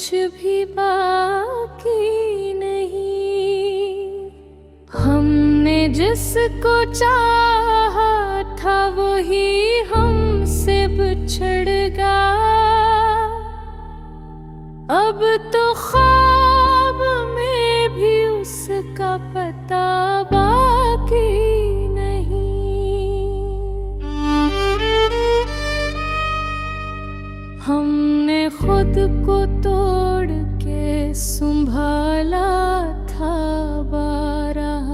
कुछ भी बाकी नहीं। हमने जिसको चाहा था वही हमसे बिछड़ गया। अब तो ख्वाब में भी उसका पता बाकी नहीं। हमने खुद को तोड़ के संभाला था बारह,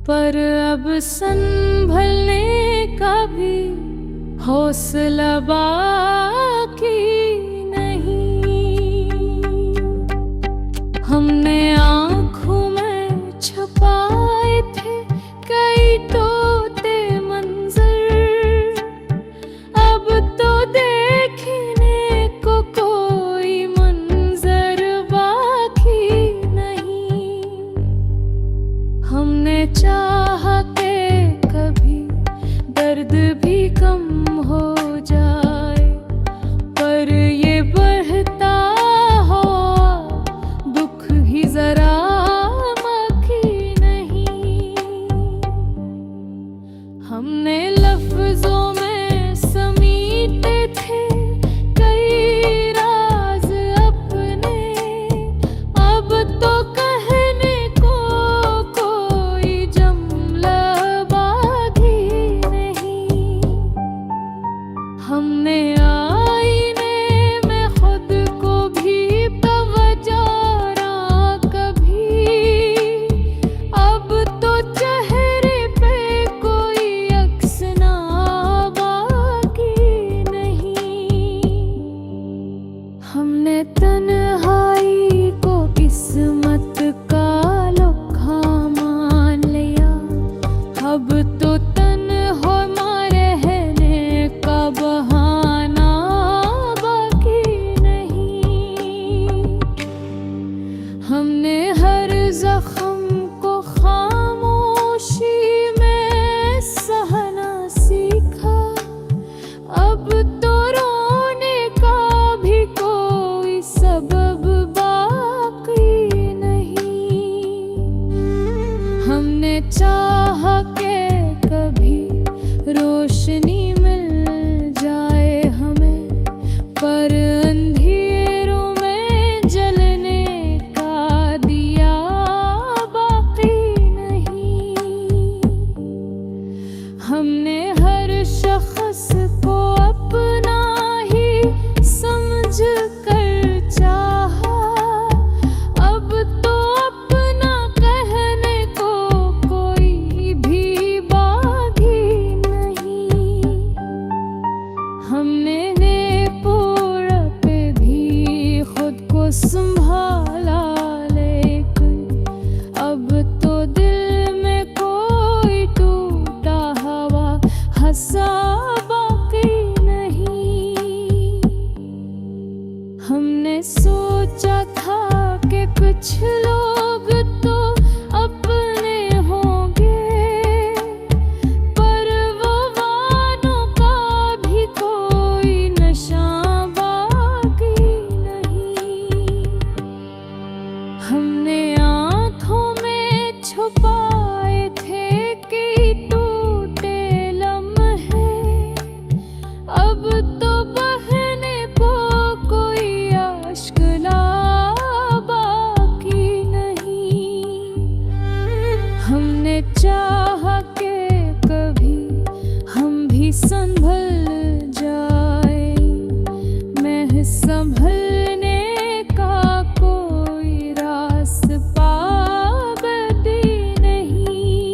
पर अब संभलने का भी हौसला बाकी नहीं। हमने आँखों में छुपाए थे कई तोते मंजर, अब तो देखने को कोई मंजर बाकी नहीं। हमने चाहा के कभी दर्द भी कम हो जाए, पर ये बढ़ता हो दुख ही जरा बाकी नहीं। हमने लफ्जों में समीटे थे कई राज अपने, अब तो कहने को कोई जुमला बाकी नहीं। हमने आईने में खुद को भी तवजारा कभी, अब तो चेहरे पे कोई अक्स ना बाकी नहीं। हमने तन्हाई को किस्मत का लुखा मान लिया, अब तो तन्हा रहने का बहाना बाकी नहीं। हमने हर जख्म को खामोशी में सहना सीखा, अब तो रोने का भी कोई सबब बाकी नहीं। हमने चाहा के कभी रोशनी मिल जाए हमें, पर अंधेरों में जलने का दिया बाकी नहीं। हमने हर शख्स को अपना ही समझ कर चाहा, अब तो अपना कहने को कोई भी बाकी नहीं। हमने पूरा पे भी खुद को संभाला, लेकिन अब तो दिल में कोई टूटा हवा हंसा बाकी नहीं। हमने सोचा था कि कुछ लोग तो अपने होंगे, पर वो वानों का भी कोई नशा बाकी नहीं। हमने आँखों में छुपाए थे कि टूटे लम्हे, अब तो बहने को कोई अश्क ला बाकी नहीं। हमने चाहा के कभी हम भी संभल जाए, मैं संभलने का कोई रास्ता बाकी नहीं।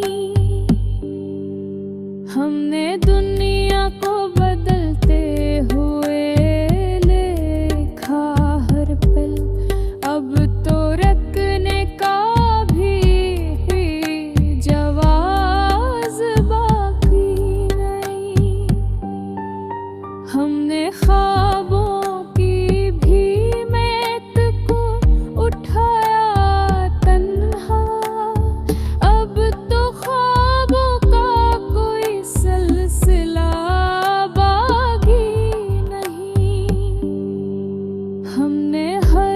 हमने दुनिया को बदलते हुए देखा हर पल, अब तो रखने का भी जवाज बाकी नहीं। हमने ख्वाबों की भी मैत को उठाया तन्हा, अब तो ख्वाबों का कोई सिलसिला बाकी नहीं। हमने हर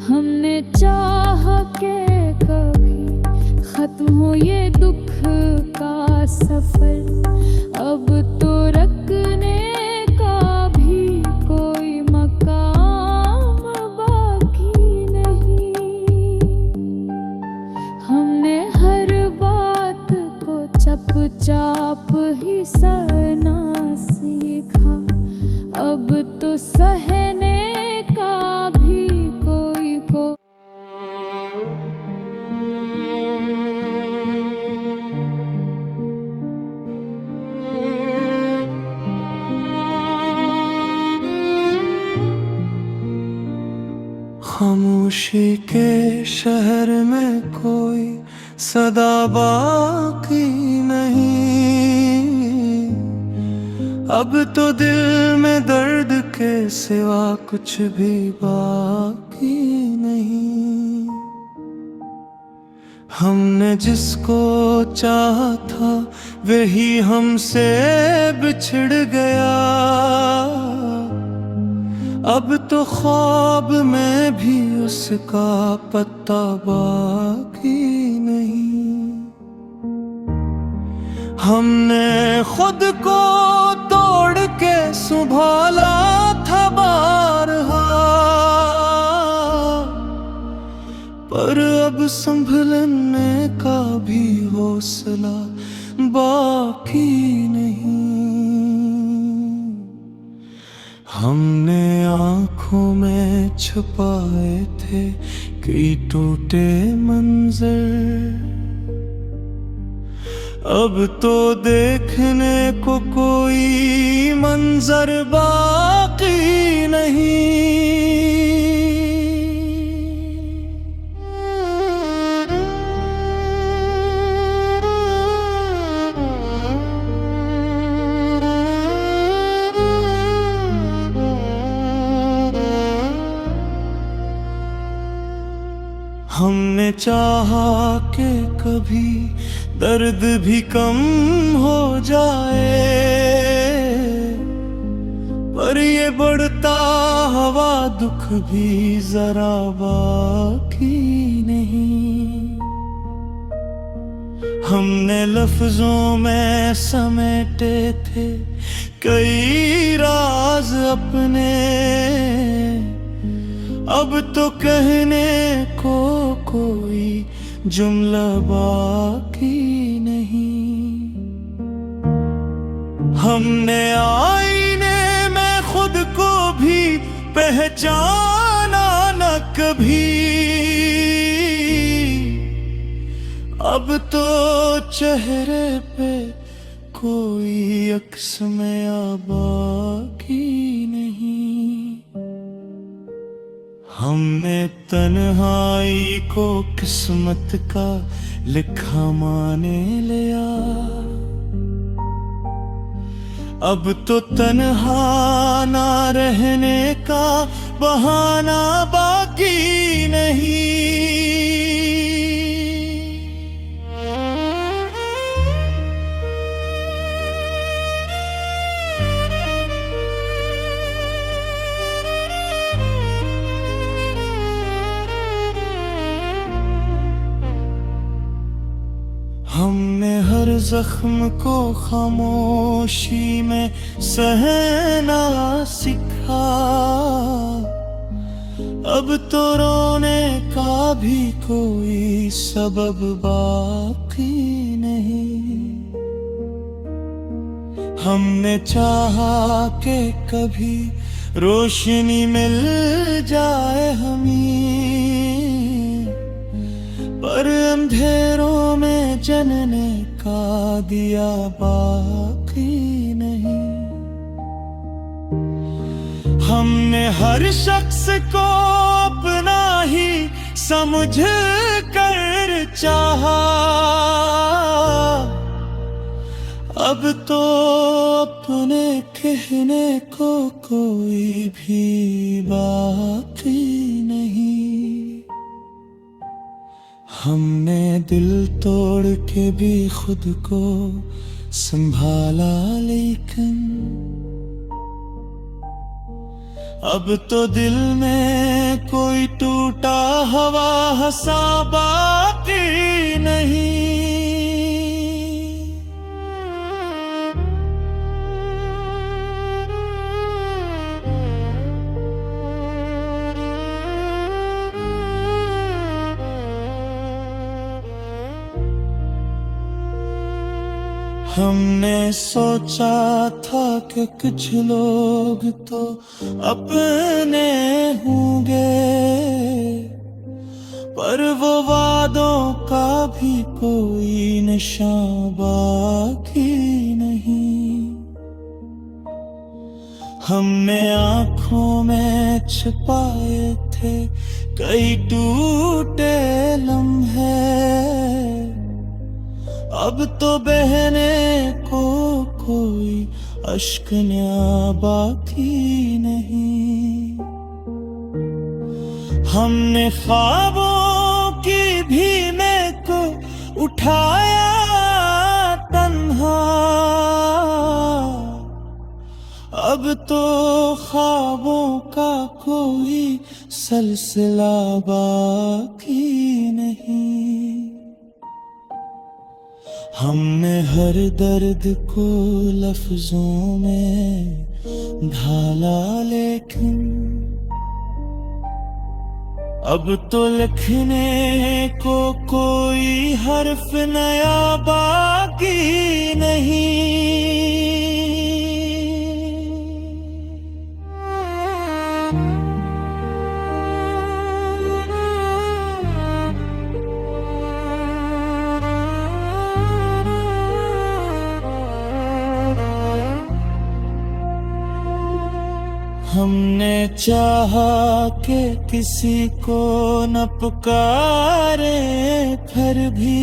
हमने चाह के कभी खत्म हो ये दुख का सफर, अब तो रखने का भी कोई मकाम बाकी नहीं। हमने हर बात को चुपचाप ही सहना सीखा, अब तो सहने का भी कोई को खामोशी के शहर में कोई सदा बाकी नहीं, अब तो दिल में दर्द के सिवा कुछ भी बाकी नहीं। हमने जिसको चाहा था वही हमसे बिछड़ गया, अब तो ख्वाब में भी उसका पत्ता बाकी नहीं। हमने खुद को तोड़ के संभाला था बारहा, पर अब संभलने का भी हौसला बाकी नहीं। हमने आँखों में छुपाए थे कई टूटे मंजर, अब तो देखने को कोई मंजर बाकी नहीं। हमने चाहा कि कभी दर्द भी कम हो जाए, पर ये बढ़ता हवा दुख भी जरा बाकी नहीं। हमने लफ्जों में समेटे थे कई राज अपने, अब तो कहने को कोई जुमला बाकी नहीं। हमने आईने में खुद को भी पहचाना न कभी, अब तो चेहरे पे कोई अक्स में बाकी नहीं। हमने तन्हाई को किस्मत का लिखा माने लिया, अब तो तन्हा ना रहने का बहाना बाकी नहीं। हमने हर जख्म को खामोशी में सहना सीखा, अब तो रोने का भी कोई सबब बाकी नहीं। हमने चाहा कि कभी रोशनी मिल जाए हमें, पर अंधेरों में जनने का दिया बाकी नहीं। हमने हर शख्स को अपना ही समझ कर चाहा, अब तो अपने कहने को कोई भी बाकी नहीं। हमने दिल तोड़ के भी खुद को संभाला, लेकिन अब तो दिल में कोई टूटा हवा हंसा बाकी नहीं। हमने सोचा था कि कुछ लोग तो अपने होंगे, पर वो वादों का भी कोई निशान बाकी नहीं। हमने आँखों में छुपाए थे कई टूटे लम्हे, अब तो बहने को कोई अश्क न्या बाकी नहीं। हमने ख्वाबों की भीड़ को उठाया तन्हा, अब तो ख्वाबों का कोई सिलसिला बाकी नहीं। हमने हर दर्द को लफ्जों में ढाला, लेकिन अब तो लिखने को कोई हर्फ नया बाकी नहीं। हमने चाहा कि किसी को न पुकारे, फिर भी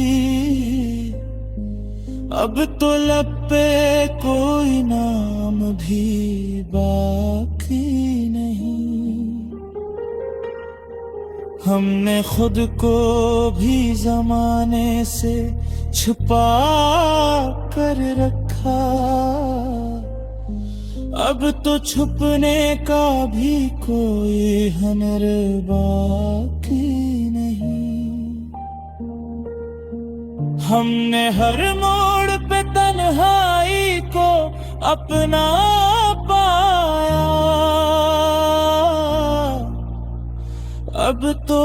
अब तो लब पे कोई नाम भी बाकी नहीं। हमने खुद को भी जमाने से छुपा कर रखा, अब तो छुपने का भी कोई हुनर बाकी नहीं। हमने हर मोड़ पे तन्हाई को अपना पाया, अब तो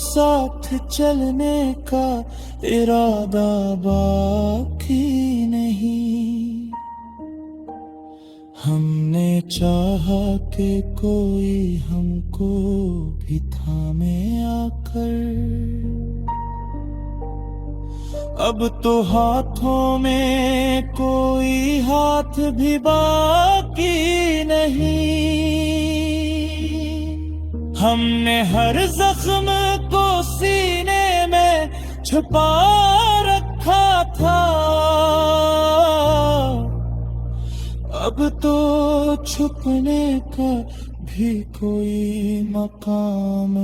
साथ चलने का इरादा बाकी नहीं। हमने चाहा कि कोई हमको भी थामे आकर, अब तो हाथों में कोई हाथ भी बाकी नहीं। हमने हर जख्म को सीने में छुपा रखा था, अब तो छुपने का भी कोई मकाम।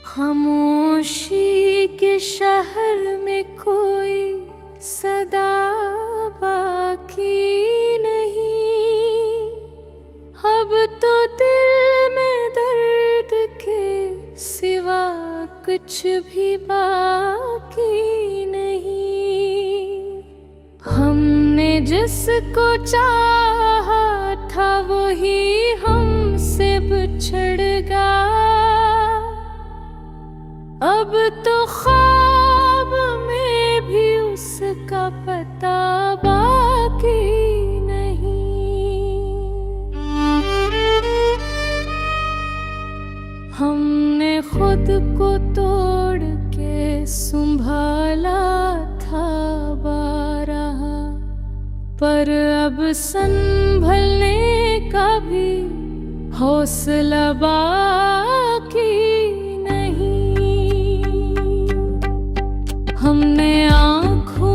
खामोशी के शहर में कोई सदा बाकी नहीं, अब तो दिल में दर्द के सिवा कुछ भी बाकी नहीं। हमने जिसको चाहा था वही हमसे बिछड़ गया, अब तो ख्वाब में भी उसका पता बाकी नहीं। हमने खुद को तोड़ के संभाला था बारहा, पर अब संभलने का भी हौसला बाकी नहीं। हमने आँखों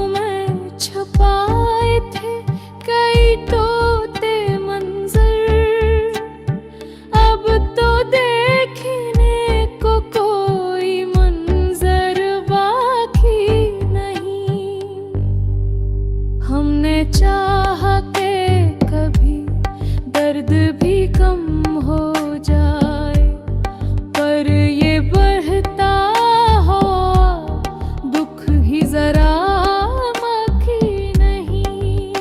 हमने चाहा के कभी दर्द भी कम हो जाए, पर ये बढ़ता हो दुख ही जरा मखी नहीं।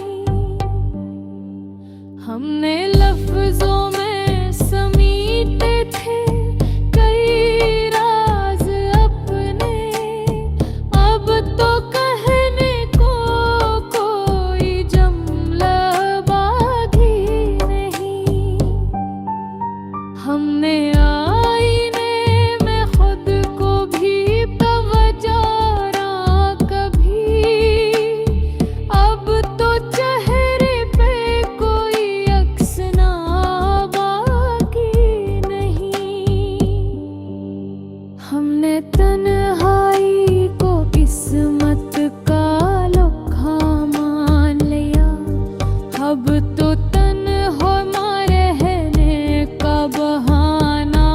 हमने लफ्जों में समीटे थे कई राज अपने, अब तो कहने को कोई जुमला बाकी नहीं। हमने आईने में खुद को भी पवजारा कभी, अब तो चेहरे पे कोई अक्स ना बाकी नहीं। हमने तन्हाई को किस्मत का लुखा मान लिया, अब तो तन्हा रहने का बहाना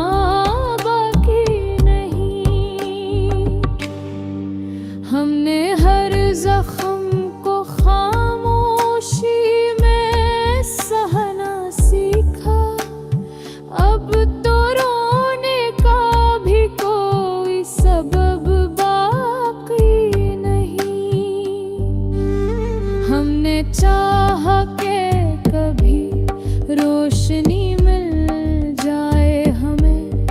बाकी नहीं। हमने हर जख्म को खामोशी में सहना सीखा, अब तो रोने का भी कोई सबब बाकी नहीं। हमने चाहा के कभी रोशनी मिल जाए हमें,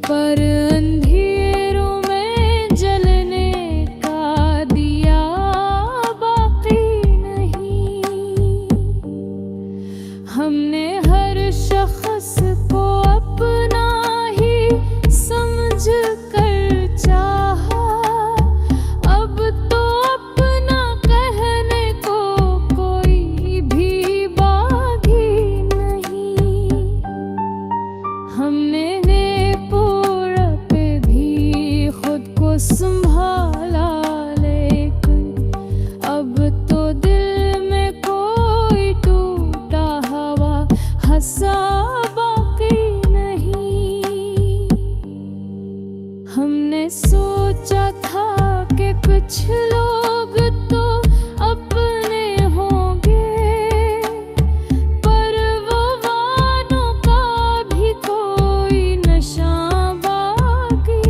पर अंधेरों में जलने का दिया बाकी नहीं। हमने हर शख्स को अपना ही समझ कर चाहा, अब तो अपना कहने को कोई भी बाकी नहीं। हमने पूरा पे भी खुद को संभाला, लेकिन अब तो दिल में कोई टूटा हवा हंसा बाकी नहीं। हमने सोचा था कि कुछ लोग तो अपने होंगे, पर वो वानों का भी कोई नशा बाकी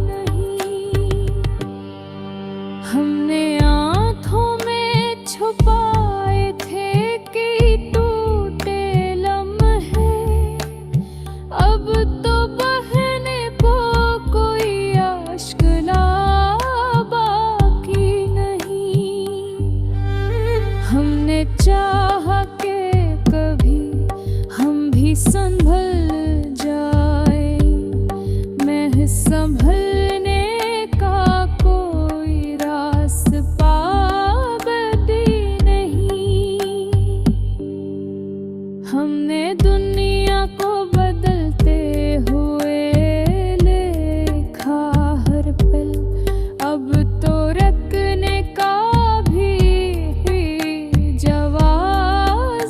नहीं। हमने आँखों में छुपाए थे कि टूटे लम्हे, अब तो बहने को कोई आश्क ला बाकी नहीं। हमने चाहा के कभी हम भी संभल जाए, मैं संभलने का कोई रास्ता बदी नहीं। हमने दुनिया को बदलते हुए देखा हर पल, अब तो रखने का भी जवाब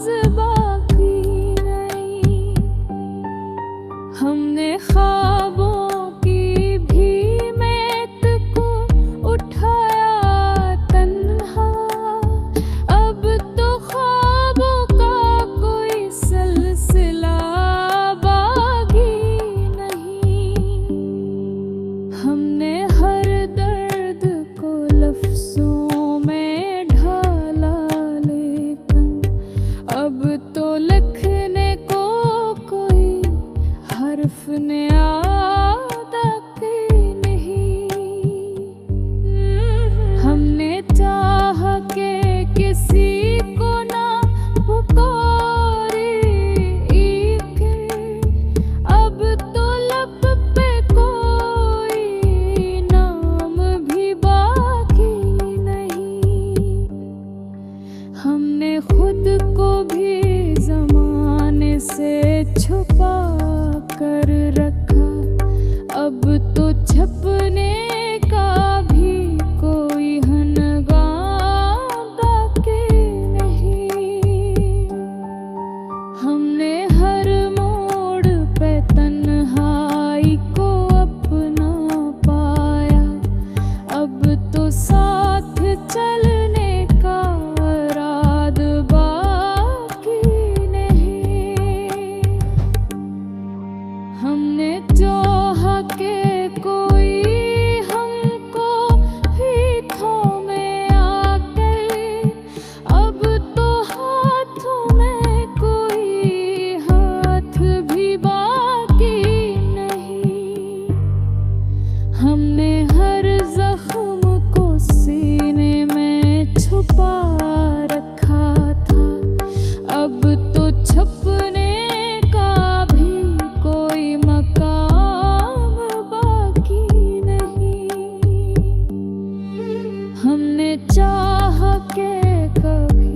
के कभी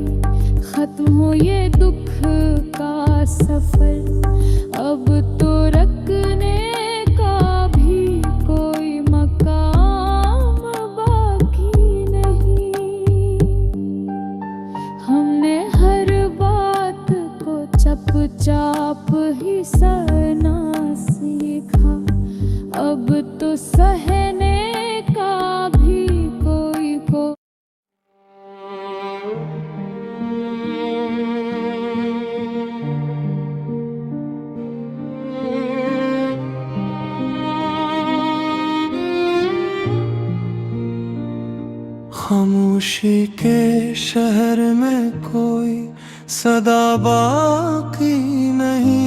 खत्म हो ये दुख का सफर। अब तो रखने का भी कोई मकाम बाकी नहीं। हमने हर बात को चुपचाप ही सहना सीखा। अब तो सहने का भी कोई को खामोशी के शहर में कोई सदा बाकी नहीं।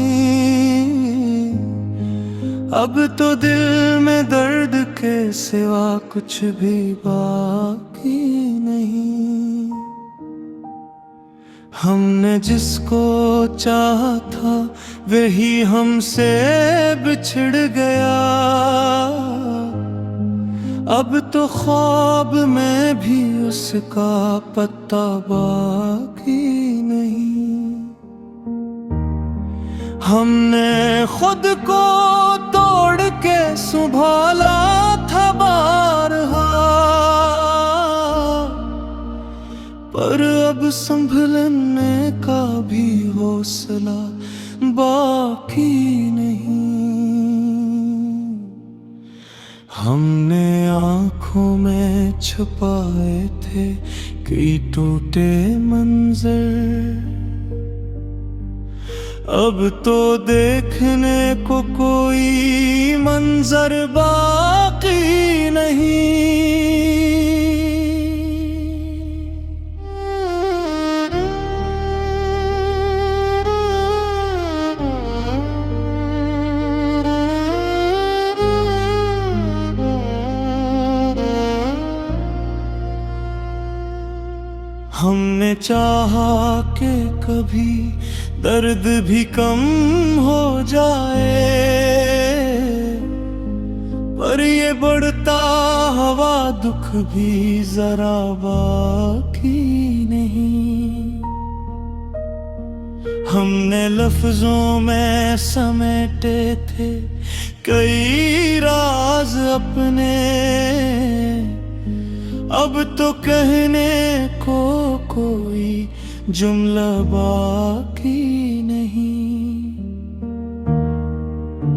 अब तो दिल में दर्द के सिवा कुछ भी बाकी नहीं। हमने जिसको चाहा था वही हमसे बिछड़ गया। अब तो ख्वाब में भी उसका पत्ता बाकी नहीं। हमने खुद को तोड़ के संभाला था बारहा, पर अब संभलने का भी हौसला बाकी नहीं। हमने आँखों में छुपाए थे कई टूटे मंजर। अब तो देखने को कोई मंजर बाकी नहीं। हमने चाहा कि कभी दर्द भी कम हो जाए, पर ये बढ़ता हवा दुख भी जरा बाकी नहीं। हमने लफ्जों में समेटे थे कई राज अपने। अब तो कहने को कोई जुमला बाकी नहीं।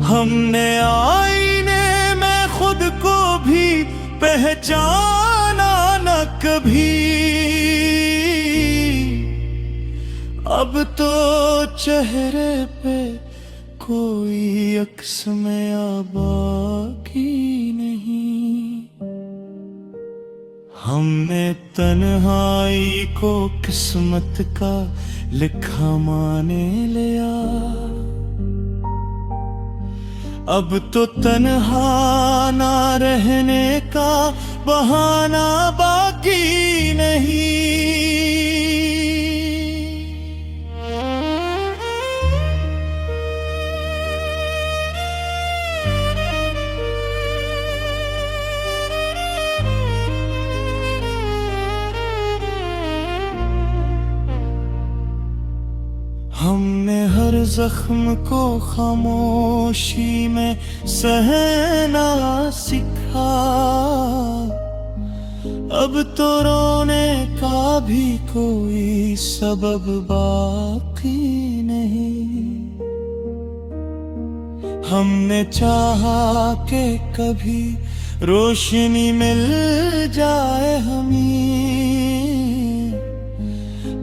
हमने आईने में खुद को भी पहचाना न कभी। अब तो चेहरे पे कोई अक्स में बाकी नहीं। हमने तन्हाई को किस्मत का लिखा माने लिया। अब तो तन्हा ना रहने का बहाना बाकी नहीं। हमने हर जख्म को खामोशी में सहना सीखा। अब तो रोने का भी कोई सबब बाकी नहीं। हमने चाहा कि कभी रोशनी मिल जाए हमें,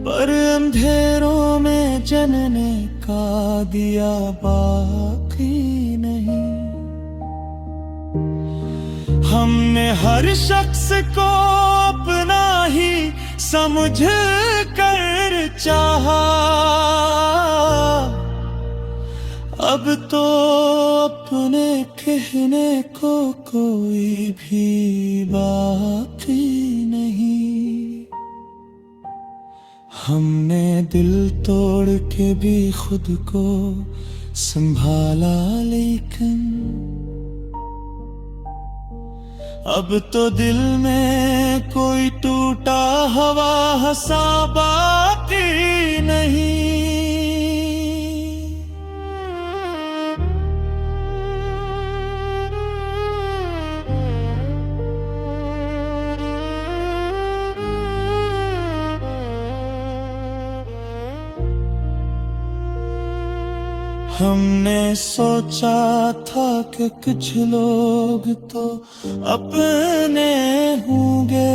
पर अंधेरों में जनने का दिया बाकी नहीं। हमने हर शख्स को अपना ही समझ कर चाहा। अब तो अपने कहने को कोई भी बाकी नहीं। हमने दिल तोड़ के भी खुद को संभाला, लेकिन अब तो दिल में कोई टूटा हवा हंसा बाकी नहीं। हमने सोचा था कि कुछ लोग तो अपने होंगे,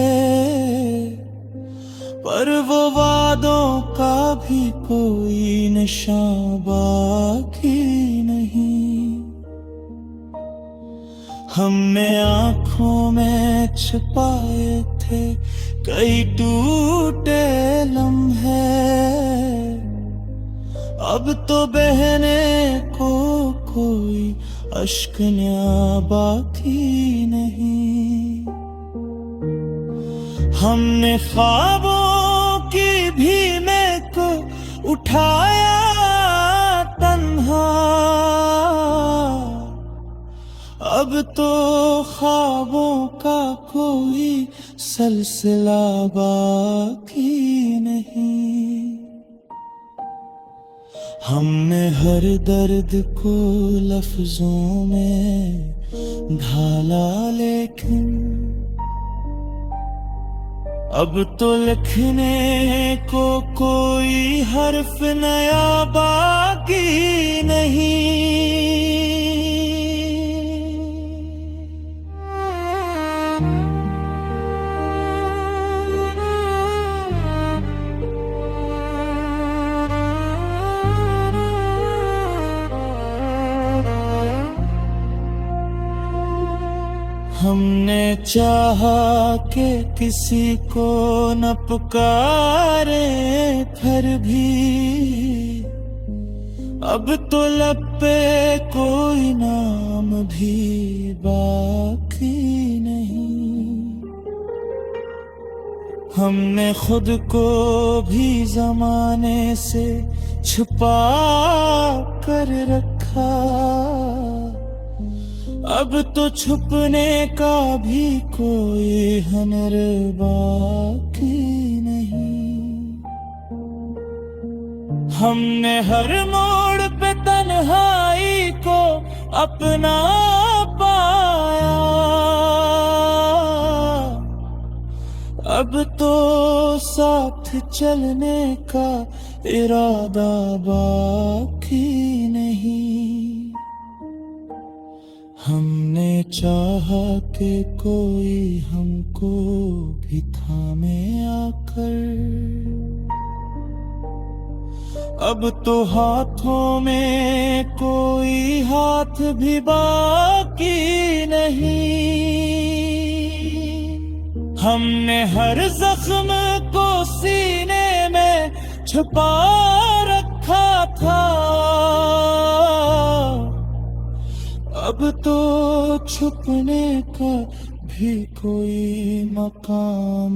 पर वो वादों का भी कोई निशान बाकी नहीं। हमने आंखों में छुपाए थे कई टूटे लम्हे, अब तो बहने को कोई अश्क न्या बाकी नहीं। हमने ख्वाबों की भी मैं को उठाया तन्हा, अब तो ख्वाबों का कोई सिलसिला बाकी नहीं। हमने हर दर्द को लफ्जों में ढाला, लेकिन अब तो लिखने को कोई हर्फ नया बाकी नहीं। हमने चाहा कि किसी को न पुकारे, फिर भी अब तो लब पे कोई नाम भी बाकी नहीं। हमने खुद को भी जमाने से छुपा कर रखा, अब तो छुपने का भी कोई हुनर बाकी नहीं। हमने हर मोड़ पे तन्हाई को अपना पाया, अब तो साथ चलने का इरादा बाकी नहीं। हमने चाहा कि कोई हमको भी थामे आकर, अब तो हाथों में कोई हाथ भी बाकी नहीं। हमने हर जख्म को सीने में छुपा रखा था, अब तो छुपने का भी कोई मकाम